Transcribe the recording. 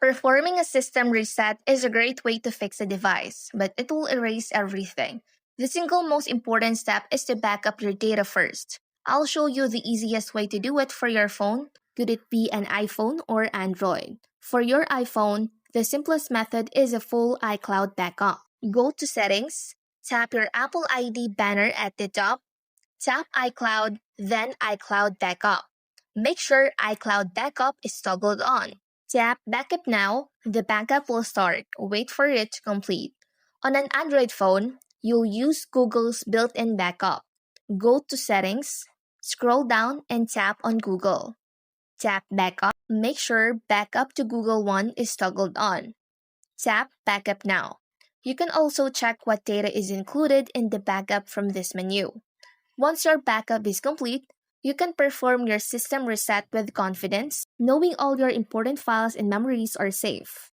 Performing a system reset is a great way to fix a device, but it will erase everything. The single most important step is to back up your data first. I'll show you the easiest way to do it for your phone. Could it be an iPhone or Android? For your iPhone, the simplest method is a full iCloud backup. Go to Settings, tap your Apple ID banner at the top, tap iCloud, then iCloud Backup. Make sure iCloud Backup is toggled on. Tap Backup Now, the backup will start. Wait for it to complete. On an Android phone, you'll use Google's built-in backup. Go to Settings, scroll down and tap on Google. Tap Backup. Make sure Backup to Google One is toggled on. Tap Backup Now. You can also check what data is included in the backup from this menu. Once your backup is complete, you can perform your system reset with confidence, knowing all your important files and memories are safe.